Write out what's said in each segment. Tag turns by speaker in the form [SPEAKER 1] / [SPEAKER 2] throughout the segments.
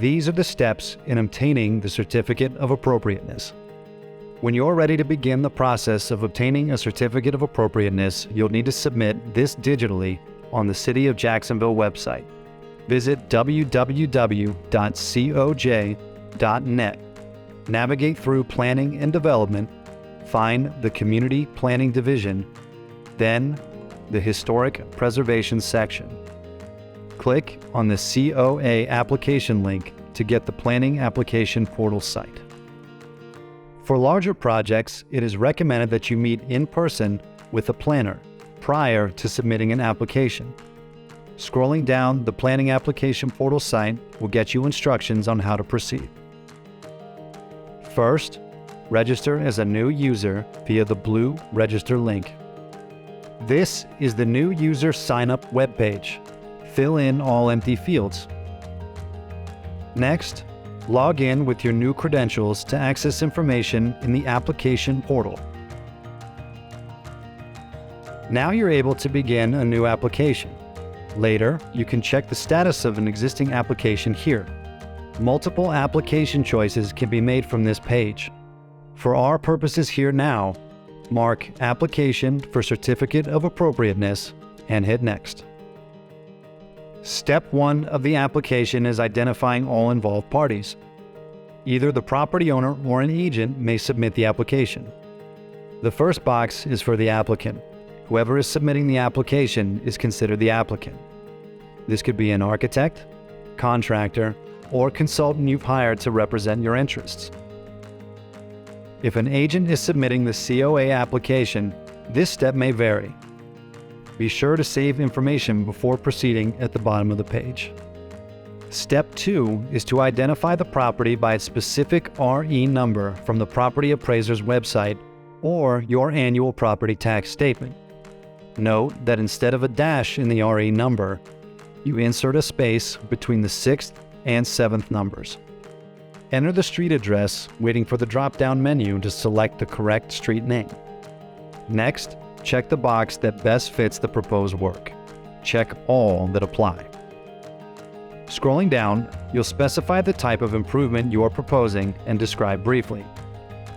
[SPEAKER 1] These are the steps in obtaining the Certificate of Appropriateness. When you're ready to begin the process of obtaining a Certificate of Appropriateness, you'll need to submit this digitally on the City of Jacksonville website. Visit www.coj.net. Navigate through Planning and Development, find the Community Planning Division, then the Historic Preservation section. Click on the COA application link to get the Planning Application Portal site. For larger projects, it is recommended that you meet in person with a planner prior to submitting an application. Scrolling down the Planning Application Portal site will get you instructions on how to proceed. First, register as a new user via the blue Register link. This is the new user sign-up webpage. Fill in all empty fields. Next, log in with your new credentials to access information in the application portal. Now you're able to begin a new application. Later, you can check the status of an existing application here. Multiple application choices can be made from this page. For our purposes here now, mark Application for Certificate of Appropriateness and hit Next. Step 1 of the application is identifying all involved parties. Either the property owner or an agent may submit the application. The first box is for the applicant. Whoever is submitting the application is considered the applicant. This could be an architect, contractor, or consultant you've hired to represent your interests. If an agent is submitting the COA application, this step may vary. Be sure to save information before proceeding at the bottom of the page. Step 2 is to identify the property by its specific RE number from the property appraiser's website or your annual property tax statement. Note that instead of a dash in the RE number, you insert a space between the 6th and 7th numbers. Enter the street address, waiting for the drop-down menu to select the correct street name. Next, check the box that best fits the proposed work. Check all that apply. Scrolling down, you'll specify the type of improvement you are proposing and describe briefly.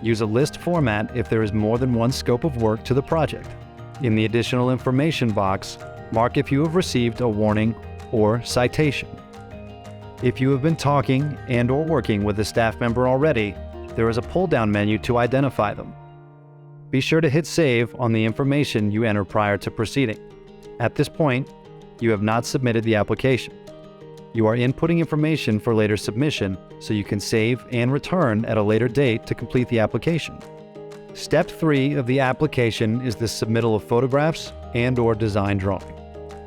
[SPEAKER 1] Use a list format if there is more than one scope of work to the project. In the additional information box, mark if you have received a warning or citation. If you have been talking and/or working with a staff member already, there is a pull-down menu to identify them. Be sure to hit Save on the information you enter prior to proceeding. At this point, you have not submitted the application. You are inputting information for later submission, so you can save and return at a later date to complete the application. Step 3 of the application is the submittal of photographs and/or design drawing.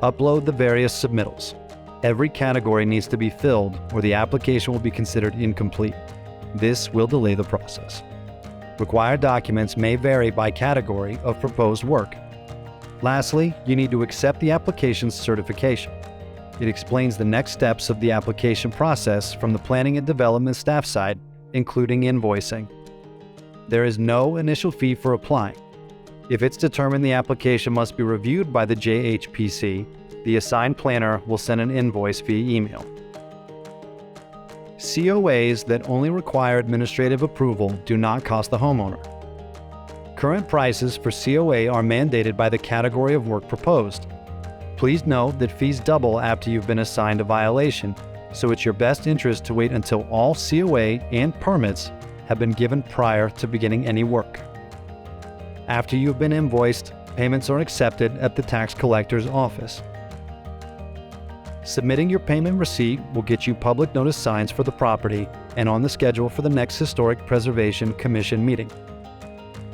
[SPEAKER 1] Upload the various submittals. Every category needs to be filled or the application will be considered incomplete. This will delay the process. Required documents may vary by category of proposed work. Lastly, you need to accept the application's certification. It explains the next steps of the application process from the planning and development staff side, including invoicing. There is no initial fee for applying. If it's determined the application must be reviewed by the JHPC, the assigned planner will send an invoice via email. COAs that only require administrative approval do not cost the homeowner. Current prices for COA are mandated by the category of work proposed. Please note that fees double after you've been assigned a violation, so it's your best interest to wait until all COA and permits have been given prior to beginning any work. After you've been invoiced, payments are accepted at the tax collector's office. Submitting your payment receipt will get you public notice signs for the property and on the schedule for the next Historic Preservation Commission meeting.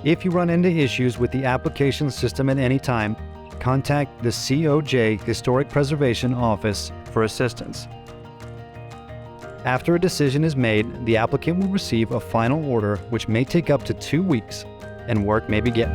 [SPEAKER 1] If you run into issues with the application system at any time, contact the COJ Historic Preservation Office for assistance. After a decision is made, the applicant will receive a final order which may take up to 2 weeks and work may begin.